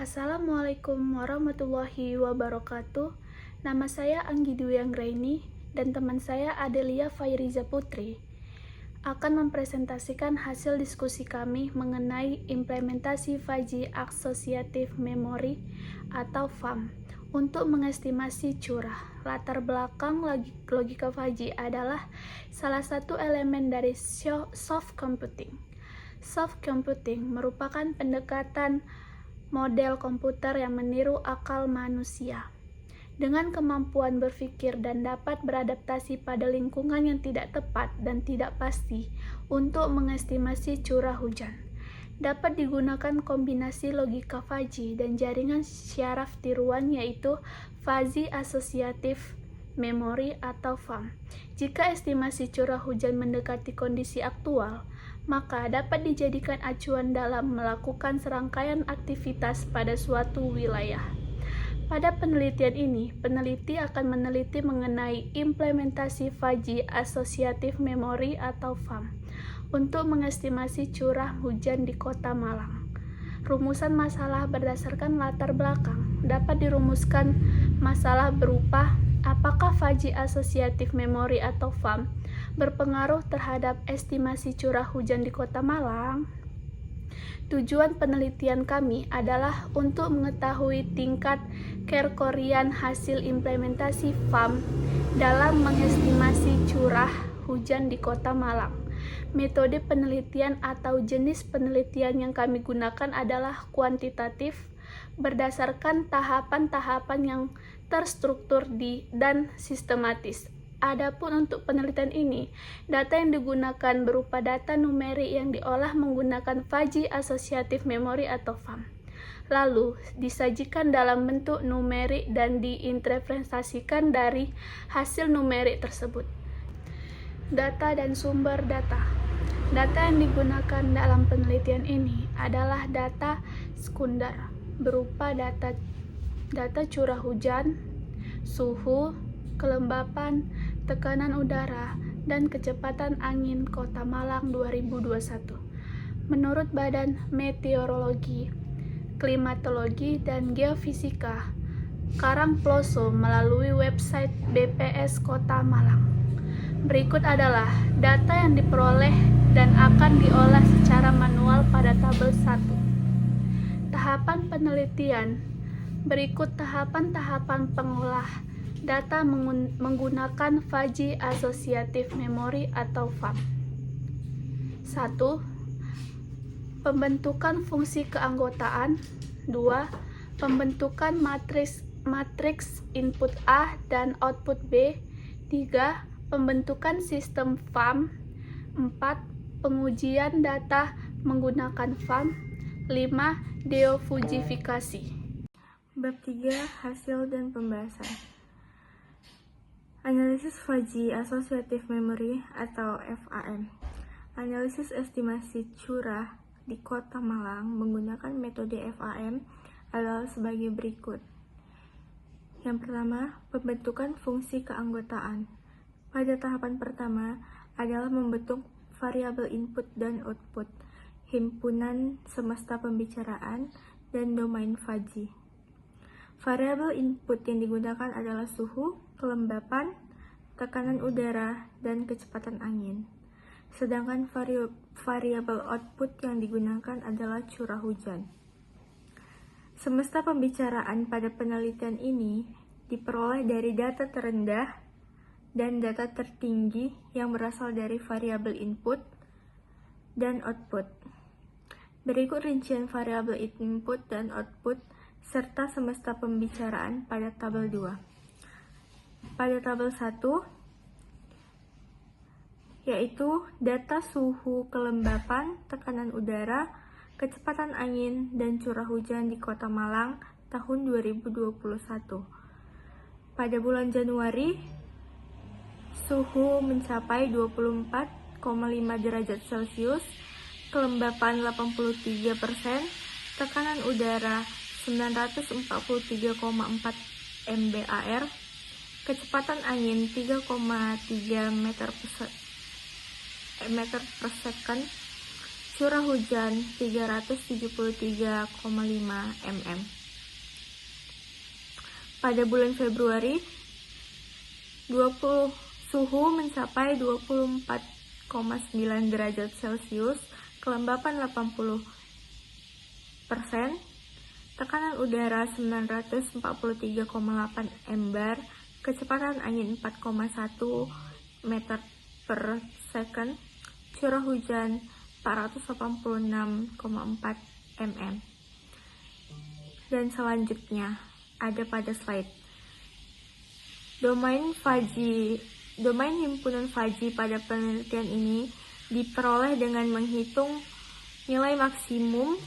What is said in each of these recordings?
Assalamualaikum warahmatullahi wabarakatuh. Nama saya Anggi Dwi Anggraini dan teman saya Adelia Fairiza Putri akan mempresentasikan hasil diskusi kami mengenai implementasi Fuzzy Associative Memory atau FAM untuk mengestimasi curah. Latar belakang logika Fuzzy adalah salah satu elemen dari soft computing. Soft computing merupakan pendekatan model komputer yang meniru akal manusia dengan kemampuan berpikir dan dapat beradaptasi pada lingkungan yang tidak tepat dan tidak pasti untuk mengestimasi curah hujan. Dapat digunakan kombinasi logika Fuzzy dan jaringan syaraf tiruan, yaitu Fuzzy Associative Memory atau FAM. Jika estimasi curah hujan mendekati kondisi aktual, maka dapat dijadikan acuan dalam melakukan serangkaian aktivitas pada suatu wilayah. Pada penelitian ini, peneliti akan meneliti mengenai implementasi Fuzzy Associative Memory atau FAM untuk mengestimasi curah hujan di Kota Malang. Rumusan masalah berdasarkan latar belakang dapat dirumuskan masalah berupa apakah Fuzzy Associative Memory atau FAM berpengaruh terhadap estimasi curah hujan di Kota Malang. Tujuan penelitian kami adalah untuk mengetahui tingkat kerekorian hasil implementasi FAM dalam mengestimasi curah hujan di Kota Malang. Metode penelitian atau jenis penelitian yang kami gunakan adalah kuantitatif, berdasarkan tahapan-tahapan yang terstruktur dan sistematis. Adapun untuk penelitian ini, data yang digunakan berupa data numerik yang diolah menggunakan Fuzzy Associative Memory atau FAM, lalu disajikan dalam bentuk numerik dan diinterpretasikan dari hasil numerik tersebut. Data dan sumber data. Data yang digunakan dalam penelitian ini adalah data sekunder, berupa data curah hujan, suhu, kelembapan, tekanan udara, dan kecepatan angin Kota Malang 2021. Menurut Badan Meteorologi, Klimatologi, dan Geofisika Karangploso melalui website BPS Kota Malang. Berikut adalah data yang diperoleh dan akan diolah secara manual pada tabel 1. Tahapan penelitian. Berikut tahapan-tahapan pengolah data menggunakan Fuzzy Associative Memory atau FAM. 1. Pembentukan fungsi keanggotaan. 2. Pembentukan matriks input A dan output B. 3. Pembentukan sistem FAM. 4. Pengujian data menggunakan FAM. 5. Defugifikasi. Bab 3. Hasil dan pembahasan. Analisis Fuzzy Associative Memory atau FAM. Analisis estimasi curah di Kota Malang menggunakan metode FAM adalah sebagai berikut. Yang pertama, pembentukan fungsi keanggotaan. Pada tahapan pertama adalah membentuk variabel input dan output, himpunan semesta pembicaraan, dan domain Fuzzy. Variabel input yang digunakan adalah suhu, kelembapan, tekanan udara, dan kecepatan angin. Sedangkan variabel output yang digunakan adalah curah hujan. Semesta pembicaraan pada penelitian ini diperoleh dari data terendah dan data tertinggi yang berasal dari variabel input dan output. Berikut rincian variabel input dan output serta semesta pembicaraan pada tabel 2. Pada tabel 1, yaitu data suhu, kelembapan, tekanan udara, kecepatan angin, dan curah hujan di Kota Malang tahun 2021. Pada bulan Januari, suhu mencapai 24,5 derajat Celcius, kelembapan 83%, tekanan udara 943,4 MBAR, kecepatan angin 3,3 meter per second, Curah hujan 373,5 mm. Pada bulan Februari, suhu mencapai 24,9 derajat Celcius, kelembapan 80%, tekanan udara 943,8 embar, kecepatan angin 4,1 meter per second, curah hujan 486,4 mm. Dan selanjutnya ada pada slide. Domain himpunan Fajy pada penelitian ini diperoleh dengan menghitung nilai maksimum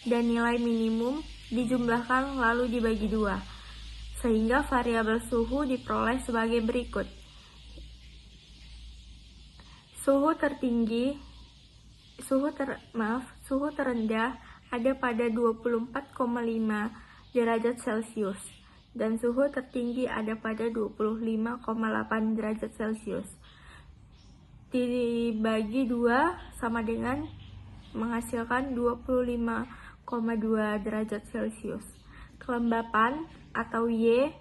dan nilai minimum dijumlahkan lalu dibagi 2, sehingga variabel suhu diperoleh sebagai berikut. Suhu terendah ada pada 24,5 derajat Celcius dan suhu tertinggi ada pada 25,8 derajat Celcius. Dibagi 2 sama dengan menghasilkan 25,2 derajat Celcius. Kelembapan atau Y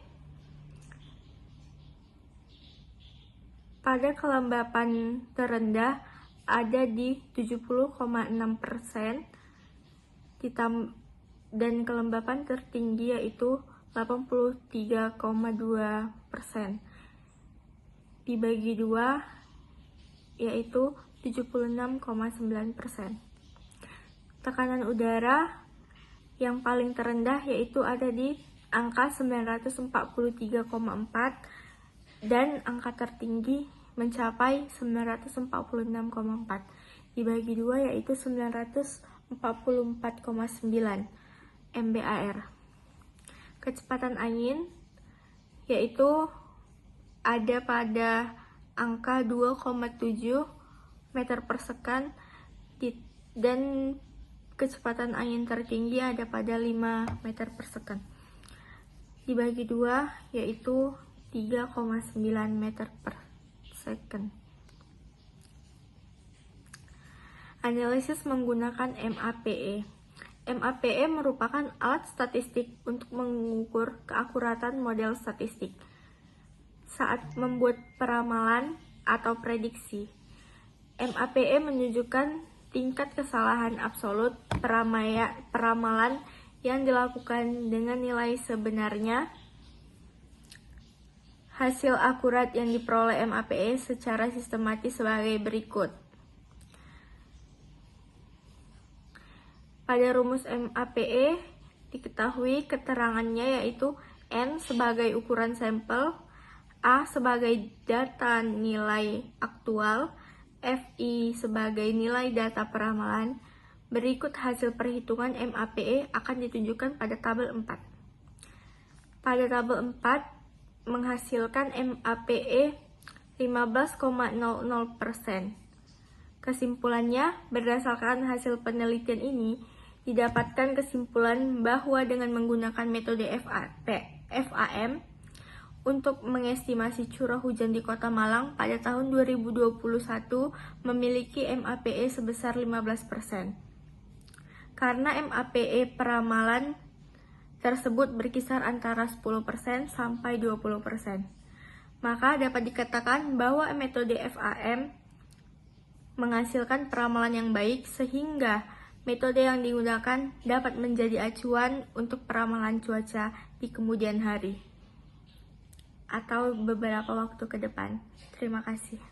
pada kelembapan terendah ada di 70,6%, dan kelembapan tertinggi yaitu 83,2%. Dibagi 2 yaitu 76,9%. Tekanan udara yang paling terendah yaitu ada di angka 943,4 dan angka tertinggi mencapai 946,4. Dibagi 2 yaitu 944,9 MBAR. Kecepatan angin yaitu ada pada angka 2,7 meter per second dan kecepatan angin tertinggi ada pada 5 meter per second. Dibagi 2 yaitu 3,9 meter per second. Analisis menggunakan MAPE. MAPE merupakan alat statistik untuk mengukur keakuratan model statistik saat membuat peramalan atau prediksi. MAPE menunjukkan tingkat kesalahan absolut peramalan yang dilakukan dengan nilai sebenarnya. Hasil akurat yang diperoleh MAPE secara sistematis sebagai berikut. Pada rumus MAPE diketahui keterangannya yaitu N sebagai ukuran sampel, A sebagai data nilai aktual, FI sebagai nilai data peramalan. Berikut hasil perhitungan MAPE akan ditunjukkan pada tabel 4. Pada tabel 4 menghasilkan MAPE 15,00%. Kesimpulannya, berdasarkan hasil penelitian ini, didapatkan kesimpulan bahwa dengan menggunakan metode FAM untuk mengestimasi curah hujan di Kota Malang pada tahun 2021 memiliki MAPE sebesar 15%. Karena MAPE peramalan tersebut berkisar antara 10% sampai 20%, maka dapat dikatakan bahwa metode FAM menghasilkan peramalan yang baik sehingga metode yang digunakan dapat menjadi acuan untuk peramalan cuaca di kemudian hari atau beberapa waktu ke depan. Terima kasih.